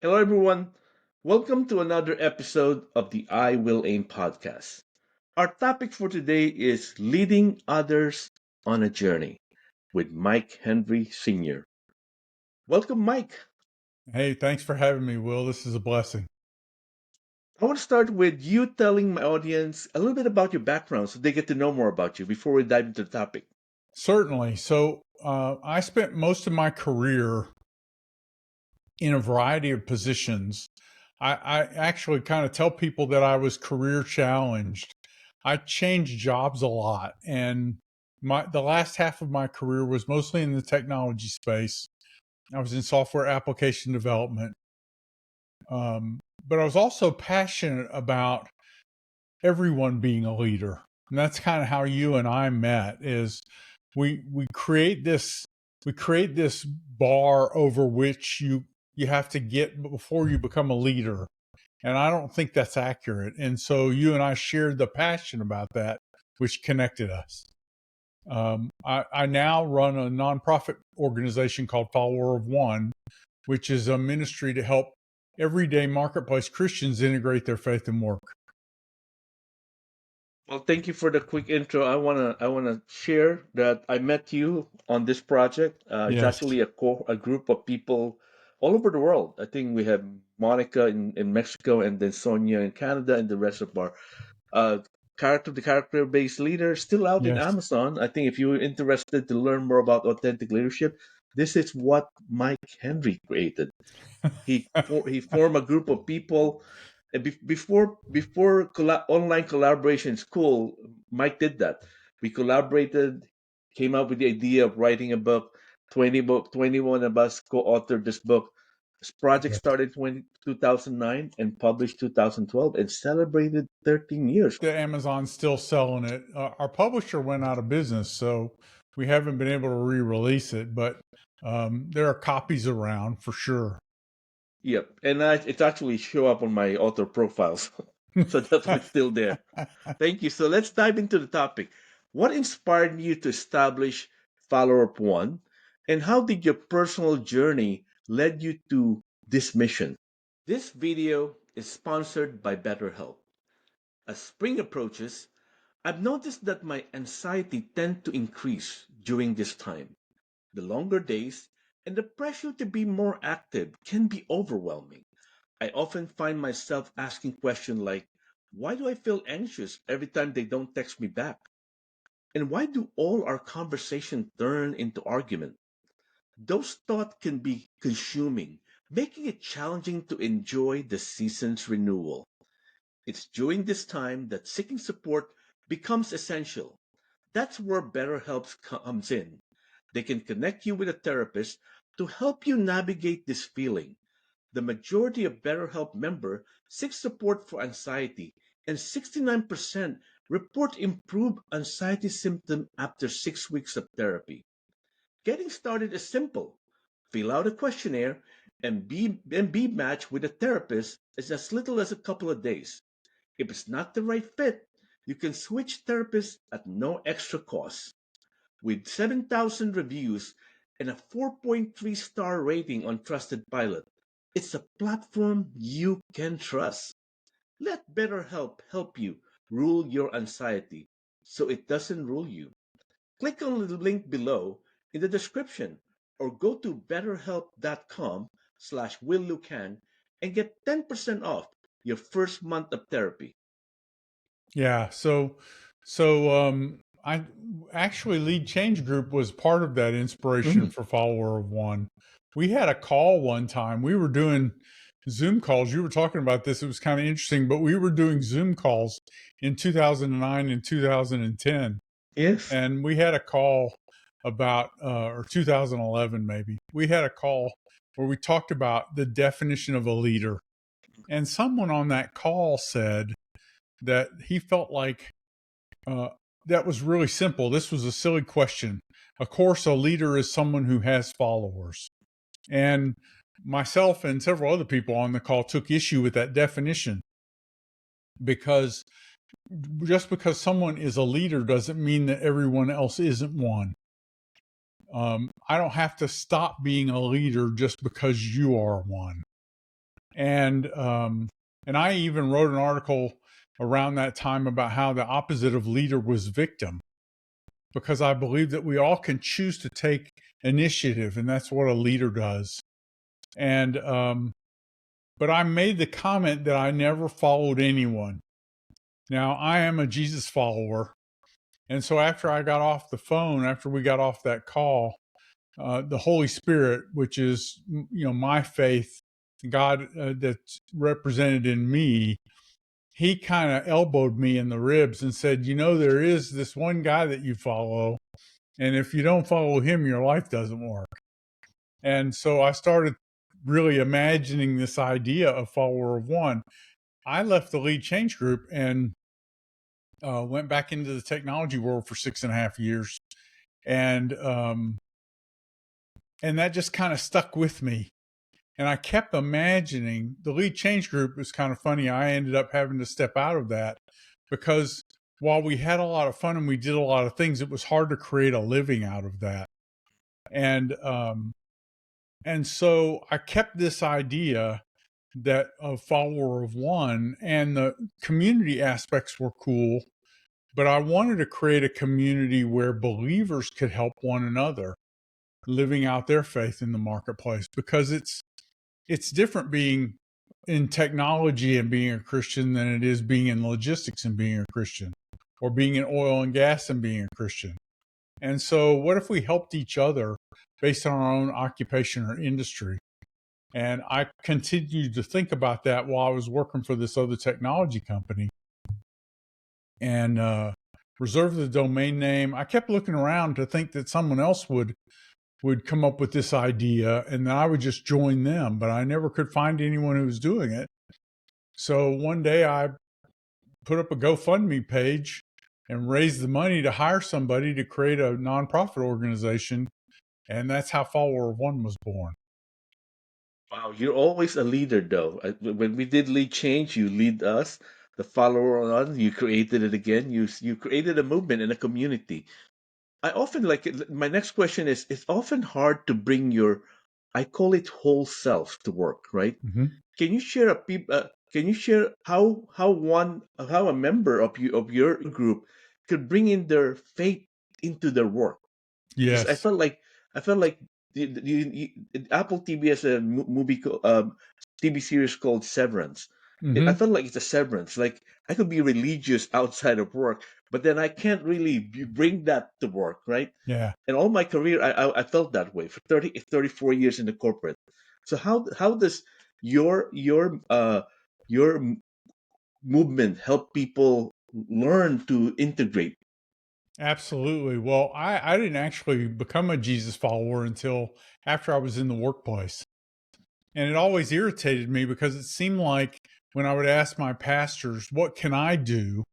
Hello, everyone. Welcome to another episode of the IWillAim podcast. Our topic for today is leading others on a journey with Mike Henry Sr. Welcome, Mike. Hey, thanks for having me, Will. This is a blessing. I want to start with you telling my audience a little bit about your background so they get to know more about you before we dive into the topic. Certainly. I spent most of my career in a variety of positions. I actually kind of tell people that I was career challenged. I changed jobs a lot, and the last half of my career was mostly in the technology space. I was in software application development, but I was also passionate about everyone being a leader. And that's kind of how you and I met is we create this bar over which you have to get before you become a leader. And I don't think that's accurate. And so you and I shared the passion about that, which connected us. I now run a nonprofit organization called Follower of One, which is a ministry to help everyday marketplace Christians integrate their faith and work. Well, thank you for the quick intro. I wanna share that I met you on this project. It's Yes. actually a group of people all over the world. I think we have Monica in Mexico, and then Sonia in Canada, and the rest of our uh, character based leaders still out in Yes. Amazon. I think if you're interested to learn more about authentic leadership, this is what Mike Henry created. He formed a group of people. And before online collaboration in school, Mike did that. We collaborated, came up with the idea of writing a book. 21 of us co-authored this book. This project Yes. started 2009 and published 2012 and celebrated 13 years. The Amazon's still selling it. Our publisher went out of business, so we haven't been able to re-release it, but there are copies around for sure. Yep, and it actually show up on my author profiles, so that's why it's still there. Thank you. So let's dive into the topic. What inspired you to establish Follower Up One, and how did your personal journey led you to this mission? This video is sponsored by BetterHelp. As spring approaches, I've noticed that my anxiety tends to increase during this time. The longer days and the pressure to be more active can be overwhelming. I often find myself asking questions like, why do I feel anxious every time they don't text me back? And why do all our conversations turn into argument? Those thoughts can be consuming, making it challenging to enjoy the season's renewal. It's during this time that seeking support becomes essential. That's where BetterHelp comes in. They can connect you with a therapist to help you navigate this feeling. The majority of BetterHelp members seek support for anxiety, and 69% report improved anxiety symptoms after 6 weeks of therapy. Getting started is simple. Fill out a questionnaire and be matched with a therapist in as little as a couple of days. If it's not the right fit, you can switch therapists at no extra cost. With 7,000 reviews and a 4.3-star rating on Trusted Pilot, it's a platform you can trust. Let BetterHelp help you rule your anxiety so it doesn't rule you. Click on the link below in the description or go to betterhelp.com/Will Lukang and get 10% off your first month of therapy. Yeah. So I actually Lead Change Group was part of that inspiration Mhm. for Follower of One. We had a call one time. We were doing Zoom calls. You were talking about this. It was kind of interesting, but we were doing Zoom calls in 2009 and 2010. Yes. And we had a call about or 2011 maybe. We had a call where we talked about the definition of a leader. And someone on that call said that he felt like uh, that was really simple. This was a silly question. Of course, a leader is someone who has followers. And myself and several other people on the call took issue with that definition because just because someone is a leader doesn't mean that everyone else isn't one. I don't have to stop being a leader just because you are one. And I even wrote an article around that time about how the opposite of leader was victim, because I believe that we all can choose to take initiative, and that's what a leader does. And but I made the comment that I never followed anyone. Now, I am a Jesus follower, and so after I got off the phone, after we got off that call, the Holy Spirit, which is my faith, God that's represented in me, he kind of elbowed me in the ribs and said, there is this one guy that you follow, and if you don't follow him, your life doesn't work. And so I started really imagining this idea of follower of one. I left the Lead Change Group and went back into the technology world for 6.5 years. And that just kind of stuck with me. And I kept imagining the Lead Change Group was kind of funny. I ended up having to step out of that because while we had a lot of fun and we did a lot of things, it was hard to create a living out of that. And so I kept this idea that a follower of one, and the community aspects were cool, but I wanted to create a community where believers could help one another living out their faith in the marketplace, because it's different being in technology and being a Christian than it is being in logistics and being a Christian, or being in oil and gas and being a Christian. And so what if we helped each other based on our own occupation or industry? And I continued to think about that while I was working for this other technology company, and reserved the domain name. I kept looking around to think that someone else would come up with this idea and then I would just join them, but I never could find anyone who was doing it. So one day I put up a GoFundMe page and raised the money to hire somebody to create a nonprofit organization. And that's how Follower of One was born. Wow, you're always a leader, though. When we did lead change, you lead us. The follower on, you created it again. You created a movement and a community. I often my next question is: it's often hard to bring your, I call it whole self to work, right? Mm-hmm. Can you share can you share how a member of your group could bring in their faith into their work? Because Yes. I felt like Apple TV has a TV series called Severance. I Mm-hmm. felt like it's a severance. Like I could be religious outside of work, but then I can't really bring that to work, right? Yeah. And all my career, I felt that way for 34 years in the corporate. So how does your movement help people learn to integrate? Absolutely. Well, I didn't actually become a Jesus follower until after I was in the workplace. And it always irritated me because it seemed like when I would ask my pastors, what can I do?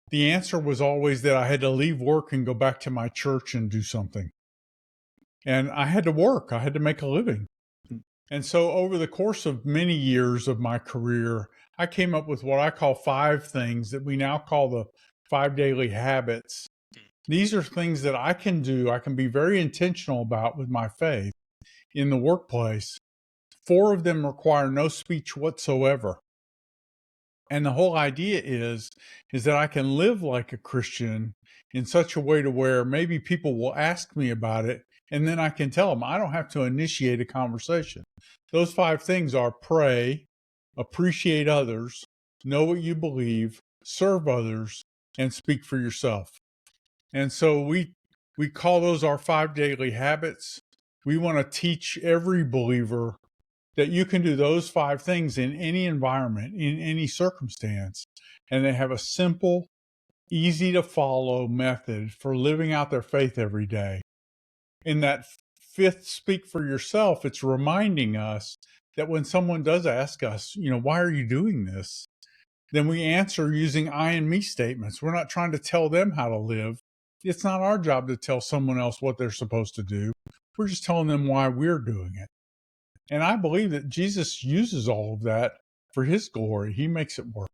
The answer was always that I had to leave work and go back to my church and do something. And I had to work, I had to make a living. And so over the course of many years of my career, I came up with what I call 5 things that we now call the 5 daily habits. These are things that I can do, I can be very intentional about with my faith in the workplace. 4 of them require no speech whatsoever. And the whole idea is that I can live like a Christian in such a way to where maybe people will ask me about it, and then I can tell them. I don't have to initiate a conversation. Those 5 things are: pray, appreciate others, know what you believe, serve others, and speak for yourself. And so we call those our 5 daily habits. We want to teach every believer that you can do those 5 things in any environment, in any circumstance, and they have a simple, easy to follow method for living out their faith every day. In that 5th speak for yourself, it's reminding us that when someone does ask us, why are you doing this? Then we answer using I and me statements. We're not trying to tell them how to live. It's not our job to tell someone else what they're supposed to do. We're just telling them why we're doing it. And I believe that Jesus uses all of that for his glory. He makes it work.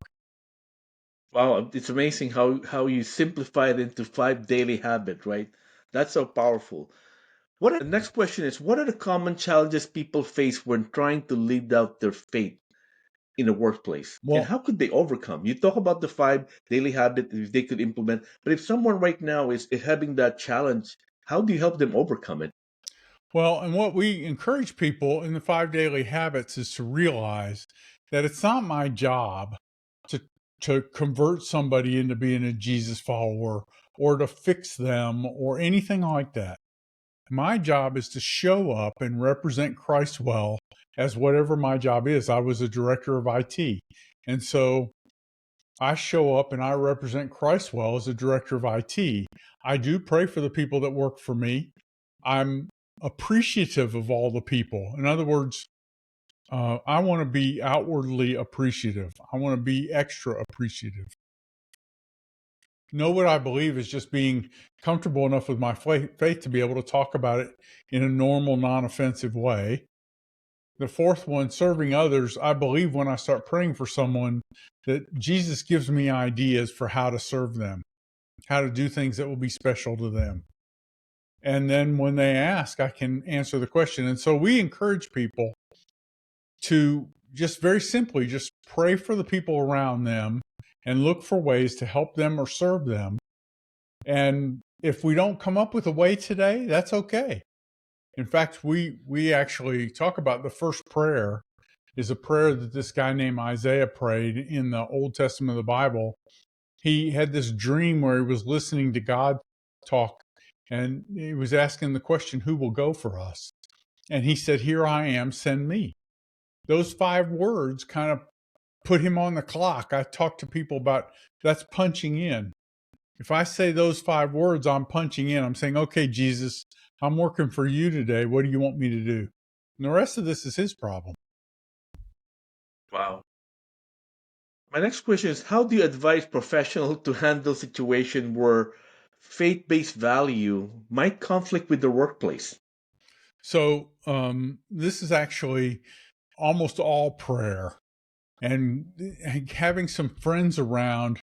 Wow, it's amazing how you simplify it into 5 daily habits, right? That's so powerful. The next question is, what are the common challenges people face when trying to live out their faith in the workplace? And Well, how could they overcome? You talk about the 5 daily habits if they could implement, but if someone right now is having that challenge, how do you help them overcome it? well, and what we encourage people in the 5 daily habits is to realize that it's not my job to convert somebody into being a Jesus follower or to fix them or anything like that. My job is to show up and represent Christ well as whatever my job is. I was a director of IT. And so I show up and I represent Christ well as a director of IT. I do pray for the people that work for me. I'm appreciative of all the people. In other words, I want to be outwardly appreciative. I want to be extra appreciative. Know what I believe is just being comfortable enough with my faith to be able to talk about it in a normal, non offensive way. The fourth one, serving others. I believe when I start praying for someone that Jesus gives me ideas for how to serve them, how to do things that will be special to them. And then when they ask, I can answer the question. And so we encourage people to just very simply just pray for the people around them and look for ways to help them or serve them. And if we don't come up with a way today, that's okay. In fact, we actually talk about the first prayer is a prayer that this guy named Isaiah prayed in the Old Testament of the Bible. He had this dream where he was listening to God talk, and he was asking the question, who will go for us? And he said, here I am, send me. Those 5 words kind of put him on the clock. I talk to people about that's punching in. If I say those 5 words, I'm punching in. I'm saying, okay, Jesus, I'm working for you today. What do you want me to do? And the rest of this is his problem. Wow. My next question is, how do you advise professionals to handle situation where faith-based value might conflict with the workplace? So this is actually almost all prayer and having some friends around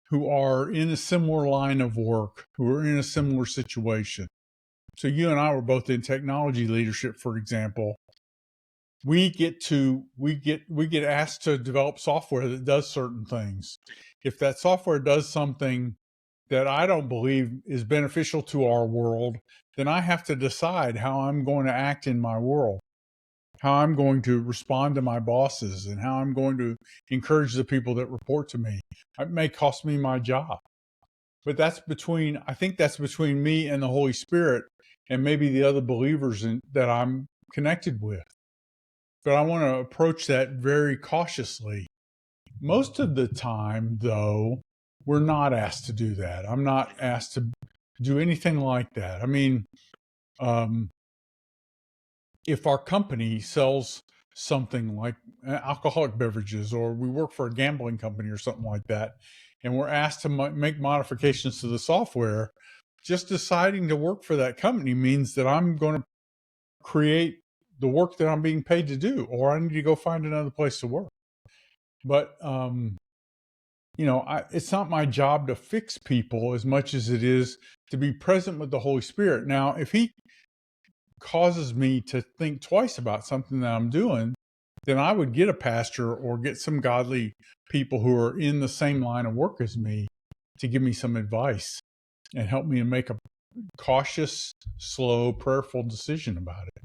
who are in a similar line of work, who are in a similar situation. So you and I were both in technology leadership, for example. We get asked to develop software that does certain things. If that software does something that I don't believe is beneficial to our world, then I have to decide how I'm going to act in my world, how I'm going to respond to my bosses, and how I'm going to encourage the people that report to me. It may cost me my job, but I think that's between me and the Holy Spirit and maybe the other believers that I'm connected with. But I want to approach that very cautiously. Most of the time, though, we're not asked to do that. I'm not asked to do anything like that. I mean, if our company sells something like alcoholic beverages, or we work for a gambling company or something like that, and we're asked to make modifications to the software, just deciding to work for that company means that I'm going to create the work that I'm being paid to do, or I need to go find another place to work. But it's not my job to fix people as much as it is to be present with the Holy Spirit. Now, if he causes me to think twice about something that I'm doing, then I would get a pastor or get some godly people who are in the same line of work as me to give me some advice and help me to make a cautious, slow, prayerful decision about it.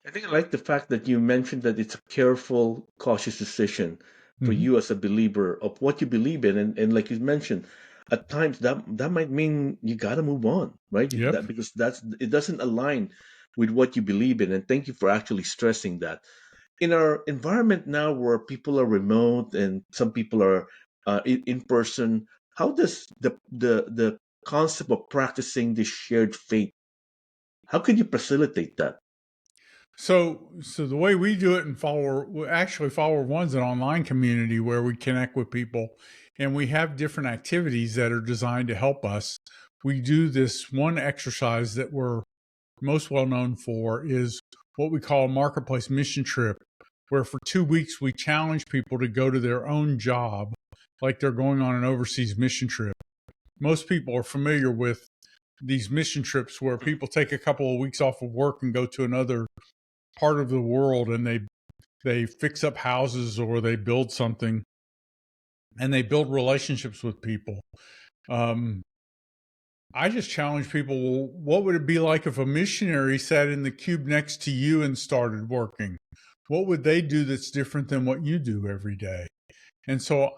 I think I like the fact that you mentioned that it's a careful, cautious decision for Mm-hmm. you as a believer of what you believe in. And like you mentioned, at times that might mean you got to move on, right? Yep. Because it doesn't align with what you believe in. And thank you for actually stressing that. In our environment now where people are remote and some people are in person, how does the concept of practicing this shared faith, how can you facilitate that? So the way we do it and Follower One's an online community where we connect with people, and we have different activities that are designed to help us. We do this one exercise that we're most well known for is what we call a marketplace mission trip, where for 2 weeks we challenge people to go to their own job like they're going on an overseas mission trip. Most people are familiar with these mission trips where people take a couple of weeks off of work and go to another part of the world, and they fix up houses or they build something, and they build relationships with people. I just challenge people, well, what would it be like if a missionary sat in the cube next to you and started working? What would they do that's different than what you do every day? And so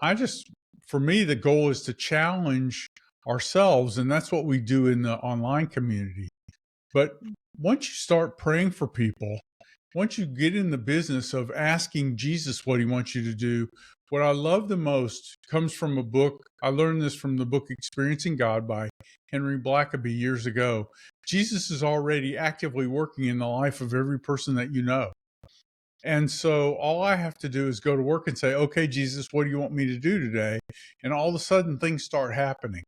for me, the goal is to challenge ourselves, and that's what we do in the online community. But once you start praying for people, once you get in the business of asking Jesus what he wants you to do, what I love the most comes from a book. I learned this from the book Experiencing God by Henry Blackaby years ago. Jesus is already actively working in the life of every person that you know. And so all I have to do is go to work and say, okay, Jesus, what do you want me to do today? And all of a sudden things start happening.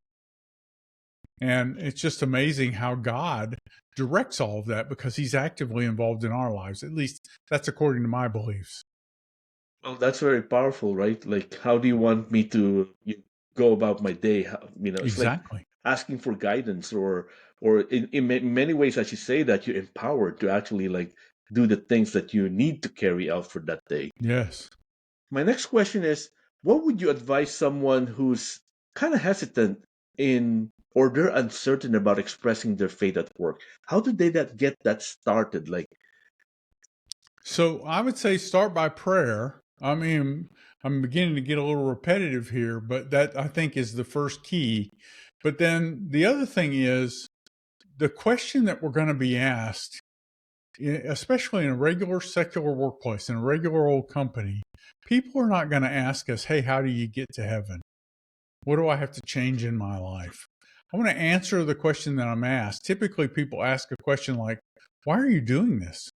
And it's just amazing how God directs all of that because he's actively involved in our lives. At least that's according to my beliefs. Well, that's very powerful, right? Like, how do you want me to go about my day? It's like Exactly. asking for guidance, or in many ways, I should say that you're empowered to actually like do the things that you need to carry out for that day. Yes. My next question is, what would you advise someone who's kind of hesitant in or they're uncertain about expressing their faith at work? How do they get that started? Like, So I would say start by prayer. I mean, I'm beginning to get a little repetitive here, but that I think is the first key. But then the other thing is the question that we're going to be asked, especially in a regular secular workplace, in a regular old company, people are not going to ask us, hey, how do you get to heaven? What do I have to change in my life? I want to answer the question that I'm asked. Typically, people ask a question like, why are you doing this?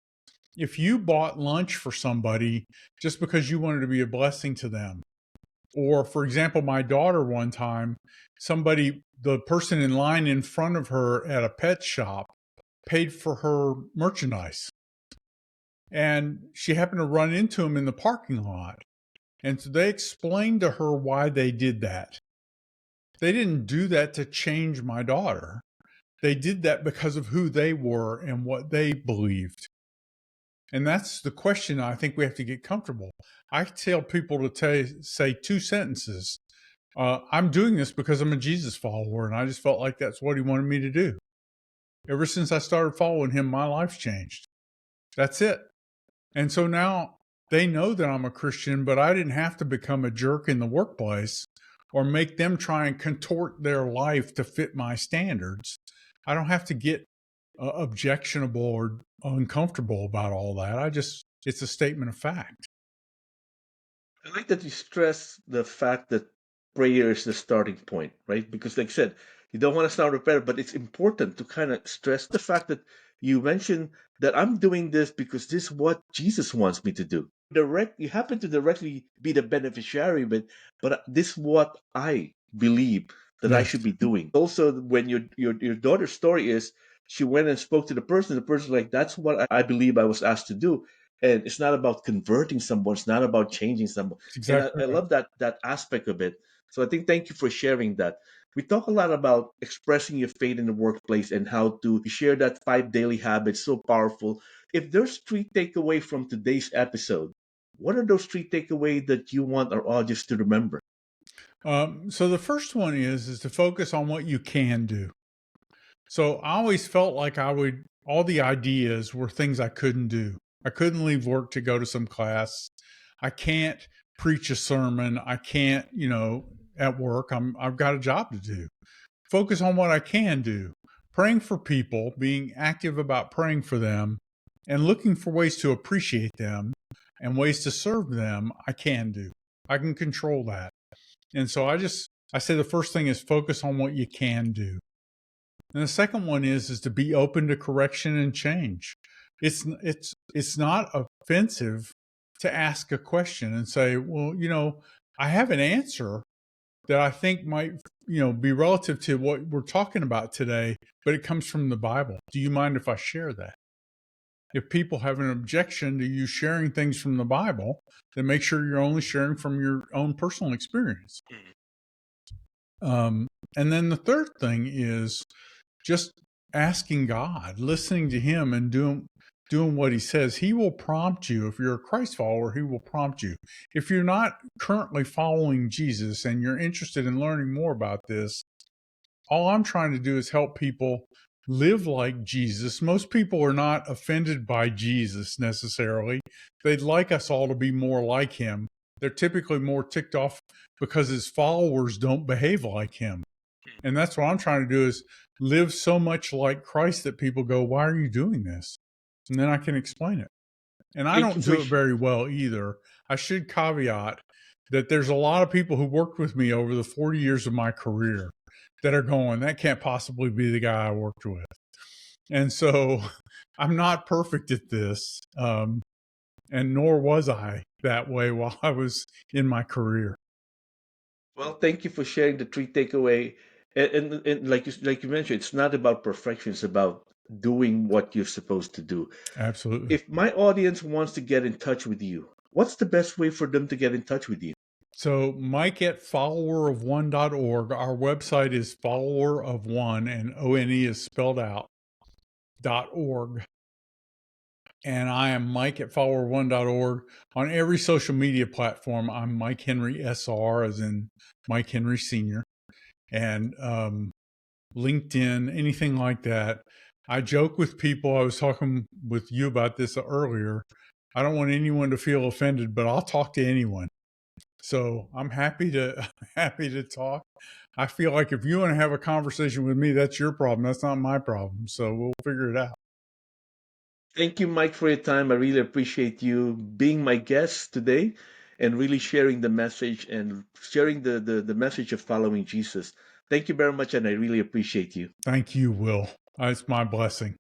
If you bought lunch for somebody just because you wanted to be a blessing to them, or for example, my daughter one time, the person in line in front of her at a pet shop paid for her merchandise. And she happened to run into him in the parking lot. And so they explained to her why they did that. They didn't do that to change my daughter. They did that because of who they were and what they believed. And that's the question I think we have to get comfortable. I tell people to say two sentences. I'm doing this because I'm a Jesus follower, and I just felt like that's what he wanted me to do. Ever since I started following him, my life's changed. That's it. And so now they know that I'm a Christian, but I didn't have to become a jerk in the workplace or make them try and contort their life to fit my standards. I don't have to get objectionable or uncomfortable about all that. It's a statement of fact. I like that you stress the fact that prayer is the starting point, right? Because, like I said, you don't want to sound repetitive, but it's important to kind of stress the fact that you mentioned that I'm doing this because this is what Jesus wants me to do. You happen to directly be the beneficiary, but this is what I believe that I Yes, should be doing. Also, when your daughter's story is, she went and spoke to the person. The person's like, "That's what I believe I was asked to do." And it's not about converting someone, it's not about changing someone. that's And exactly I right. love that aspect of it. So I think thank you for sharing that. We talk a lot about expressing your faith in the workplace and how to share that 5 daily habits, so powerful. If there's three takeaway from today's episode, what are those three takeaway that you want our audience to remember? So the first one is to focus on what you can do. So I always felt like all the ideas were things I couldn't do. I couldn't leave work to go to some class. I can't preach a sermon. I can't, at work. I've got a job to do. Focus on what I can do. Praying for people, being active about praying for them, and looking for ways to appreciate them and ways to serve them, I can do. I can control that. And so I say the first thing is focus on what you can do. And the second one is to be open to correction and change. It's not offensive to ask a question and say, well, I have an answer that I think might, be relative to what we're talking about today, but it comes from the Bible. Do you mind if I share that? If people have an objection to you sharing things from the Bible, then make sure you're only sharing from your own personal experience. And then the third thing is just asking God, listening to him and doing what he says. He will prompt you. If you're a Christ follower, he will prompt you. If you're not currently following Jesus and you're interested in learning more about this, all I'm trying to do is help people live like Jesus. Most people are not offended by Jesus necessarily. They'd like us all to be more like him. They're typically more ticked off because his followers don't behave like him. And that's what I'm trying to do, is live so much like Christ that people go, why are you doing this? And then I can explain it. And I Thank you don't for do it very well either. I should caveat that there's a lot of people who worked with me over the 40 years of my career that are going, that can't possibly be the guy I worked with. And so I'm not perfect at this. And nor was I that way while I was in my career. Well, thank you for sharing the three takeaway. And like you mentioned, it's not about perfection. It's about doing what you're supposed to do. Absolutely. If my audience wants to get in touch with you, what's the best way for them to get in touch with you? So Mike at followerofone.org. Our website is followerofone, and ONE is spelled out, .org. And I am Mike at followerone.org. On every social media platform, I'm Mike Henry SR, as in Mike Henry Sr. And LinkedIn, anything like that. I joke with people. I was talking with you about this earlier. I don't want anyone to feel offended, but I'll talk to anyone. So I'm happy to talk. I feel like if you want to have a conversation with me, that's your problem. That's not my problem. So we'll figure it out. Thank you, Mike, for your time. I really appreciate you being my guest today and really sharing the message and sharing the message of following Jesus. Thank you very much, and I really appreciate you. Thank you, Will. It's my blessing.